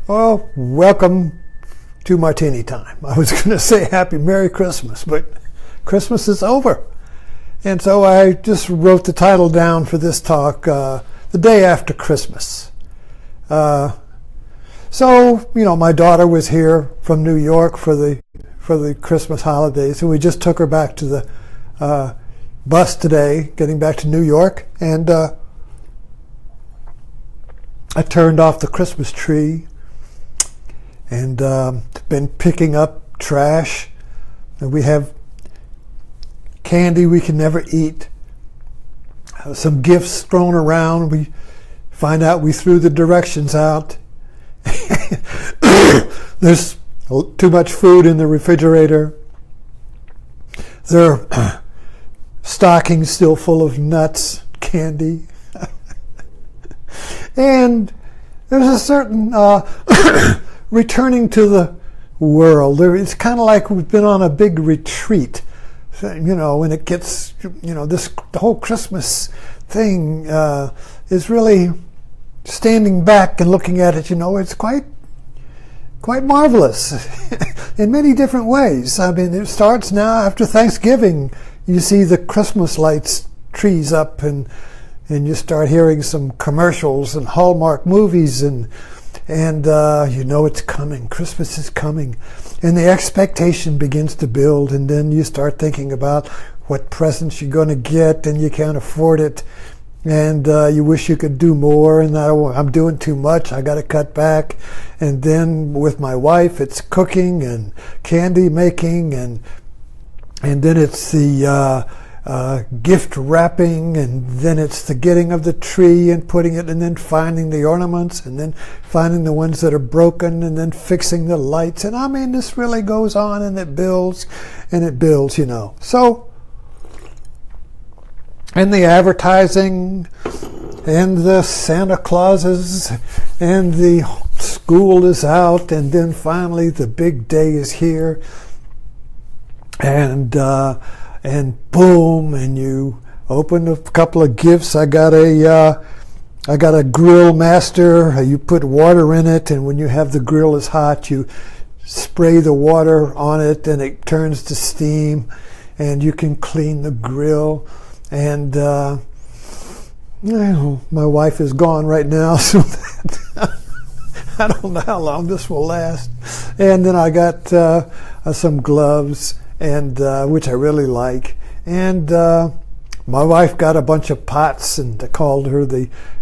Well, welcome to Martini Time. I was going to say Happy Merry Christmas, but Christmas is over. And so I just wrote the title down for this talk, The Day After Christmas. My daughter was here from New York for the Christmas holidays, and we just took her back to the bus today, getting back to New York, and I turned off the Christmas tree and been picking up trash. And we have candy we can never eat, some gifts thrown around. We find out we threw the directions out. There's too much food in the refrigerator. There are stockings still full of nuts, candy. And there's a certain returning to the world. It's kind of like we've been on a big retreat. When it gets, the whole Christmas thing is really standing back and looking at it. It's quite marvelous in many different ways. I mean, it starts now after Thanksgiving. You see the Christmas lights, trees up, and you start hearing some commercials and Hallmark movies, and it's coming. Christmas is coming. And the expectation begins to build, and then you start thinking about what presents you're going to get, and you can't afford it, and you wish you could do more, and I'm doing too much, I got to cut back. And then with my wife, it's cooking and candy making, and then it's the gift wrapping, and then it's the getting of the tree and putting it, and then finding the ornaments, and then finding the ones that are broken, and then fixing the lights. And I mean, this really goes on, and it builds, So, and the advertising, and the Santa Clauses, and the school is out, and then finally the big day is here, and boom, and you open a couple of gifts. I got a grill master. You put water in it, and when you have the grill is hot, you spray the water on it, and it turns to steam, and you can clean the grill. And my wife is gone right now, so I don't know how long this will last. And then I got some gloves, and which I really like. And my wife got a bunch of pots, and I called her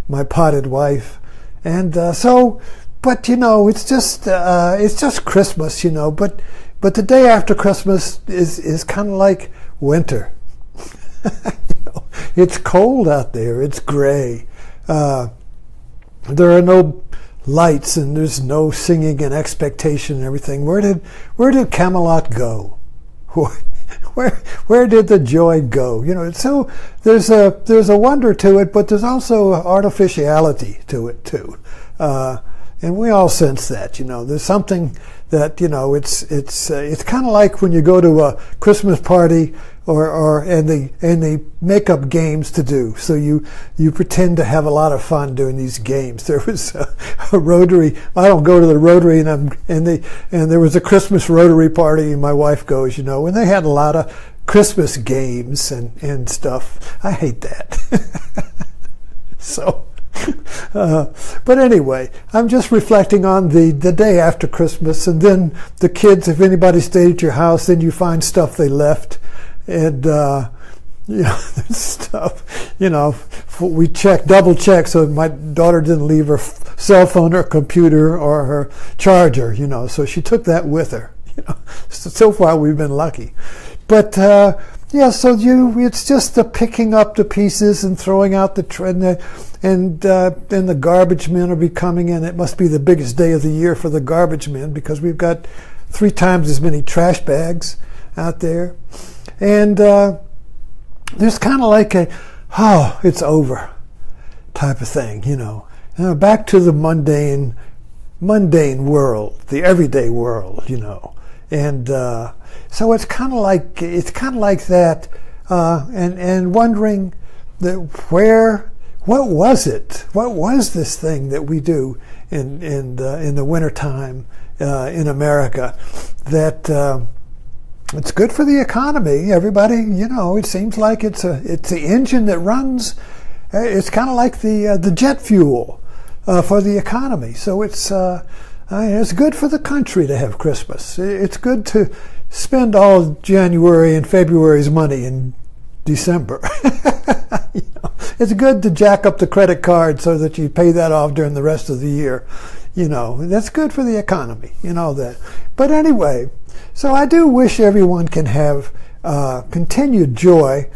my potted wife. And but it's just Christmas, But the day after Christmas is kind of like winter. It's cold out there. It's gray. There are no lights, and there's no singing and expectation and everything. Where did Camelot go? Where did the joy go? So there's a wonder to it, but there's also artificiality to it too, and we all sense that. There's something that it's kind of like when you go to a Christmas party, and they make up games to do. So you pretend to have a lot of fun doing these games. There was a Rotary. I don't go to the Rotary, and there was a Christmas Rotary party, and my wife goes, and they had a lot of Christmas games and stuff. I hate that. So. But anyway, I'm just reflecting on the day after Christmas, and then the kids, if anybody stayed at your house, then you find stuff they left. And, stuff, we double check, so my daughter didn't leave her cell phone or computer or her charger, so she took that with her, So far we've been lucky. But, so it's just the picking up the pieces and throwing out the trend, and the garbage men are becoming, and it must be the biggest day of the year for the garbage men, because we've got 3 times as many trash bags out there. And there's kind of like it's over type of thing, back to the mundane world, the everyday world, and so it's kind of like that, and wondering that what was it? What was this thing that we do in the wintertime in America that it's good for the economy? Everybody, it seems like it's the engine that runs. It's kind of like the jet fuel for the economy. So it's good for the country to have Christmas. It's good to spend all January and February's money in December. It's good to jack up the credit card so that you pay that off during the rest of the year. That's good for the economy. That. But anyway, so I do wish everyone can have continued joy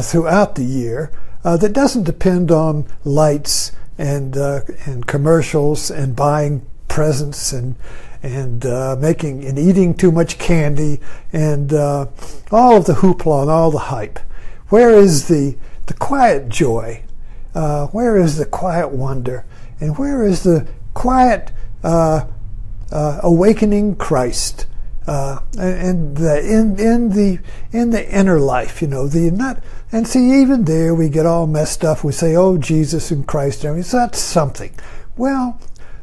throughout the year that doesn't depend on lights and commercials and buying presents and making and eating too much candy and all of the hoopla and all the hype. Where is the quiet joy? Where is the quiet wonder? And where is the quiet awakening Christ? In the inner life, and see, even there we get all messed up. We say, "Oh, Jesus and Christ," and so that's something. Well,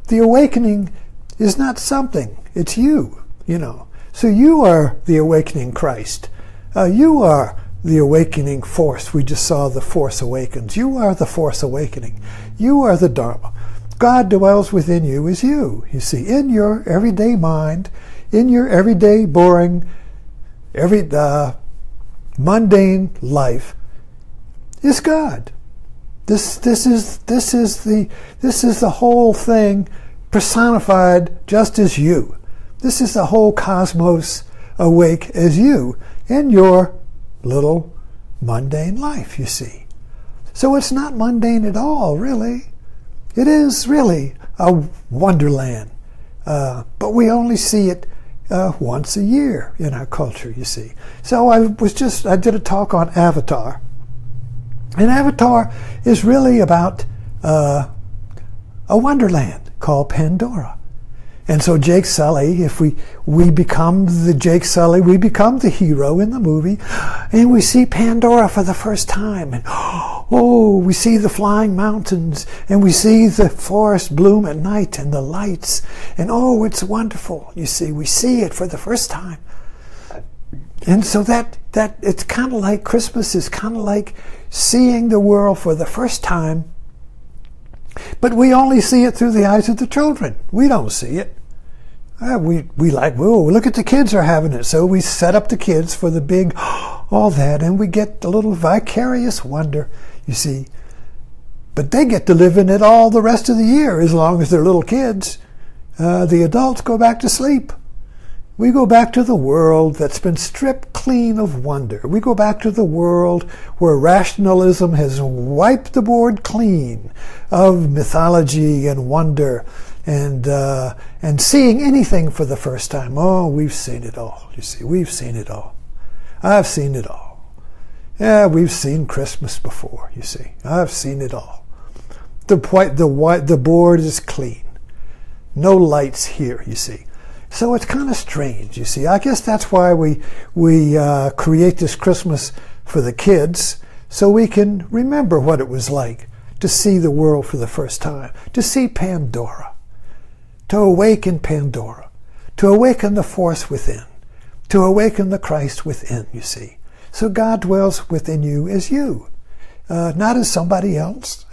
the awakening is not something; it's you. So you are the awakening Christ. You are the awakening force. We just saw the Force Awakens. You are the Force Awakening. You are the Dharma. God dwells within you as you see, in your everyday mind, in your everyday boring, mundane life is God. This is the whole thing personified just as you. This is the whole cosmos awake as you in your little mundane life, you see. So it's not mundane at all, really. It is really a wonderland. But we only see it once a year in our culture, you see. So I did a talk on Avatar. And Avatar is really about a wonderland called Pandora. And so Jake Sully, if we become the Jake Sully, we become the hero in the movie, and we see Pandora for the first time. And we see the flying mountains, and we see the forest bloom at night and the lights. And it's wonderful. You see, we see it for the first time. And so that it's kind of like Christmas is kind of like seeing the world for the first time. But we only see it through the eyes of the children. We don't see it. We like, look at the kids are having it. So we set up the kids for the big, all that, and we get a little vicarious wonder, you see. But they get to live in it all the rest of the year as long as they're little kids. The adults go back to sleep. We go back to the world that's been stripped clean of wonder. We go back to the world where rationalism has wiped the board clean of mythology and wonder and seeing anything for the first time. Oh, we've seen it all. You see, we've seen it all. I've seen it all. Yeah, we've seen Christmas before. You see, I've seen it all. The board is clean. No lights here. You see. So it's kind of strange, you see. I guess that's why we create this Christmas for the kids, so we can remember what it was like to see the world for the first time, to see Pandora, to awaken Pandora, to awaken the force within, to awaken the Christ within, you see. So God dwells within you as you, not as somebody else,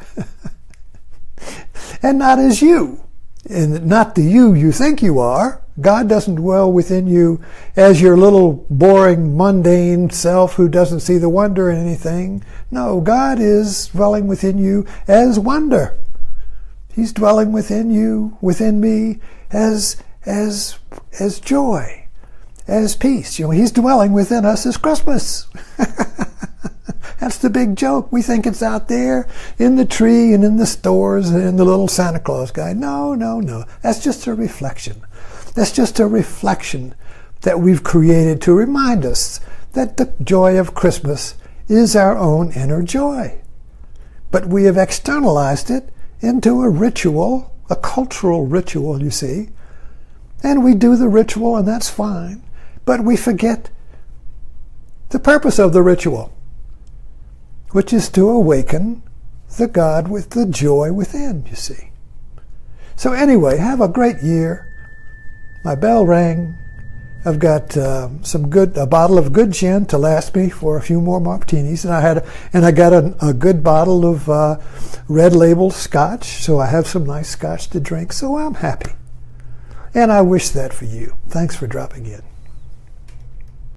and not as you, and not the you think you are. God doesn't dwell within you as your little boring mundane self who doesn't see the wonder in anything. No, God is dwelling within you as wonder. He's dwelling within you, within me, as joy, as peace. He's dwelling within us as Christmas. That's the big joke. We think it's out there in the tree and in the stores and in the little Santa Claus guy. No. That's just a reflection. That's just a reflection that we've created to remind us that the joy of Christmas is our own inner joy. But we have externalized it into a ritual, a cultural ritual, you see. And we do the ritual, and that's fine. But we forget the purpose of the ritual, which is to awaken the God with the joy within, you see. So anyway, have a great year. My bell rang. I've got a bottle of good gin to last me for a few more martinis, and I got a good bottle of Red Label Scotch, so I have some nice Scotch to drink. So I'm happy, and I wish that for you. Thanks for dropping in.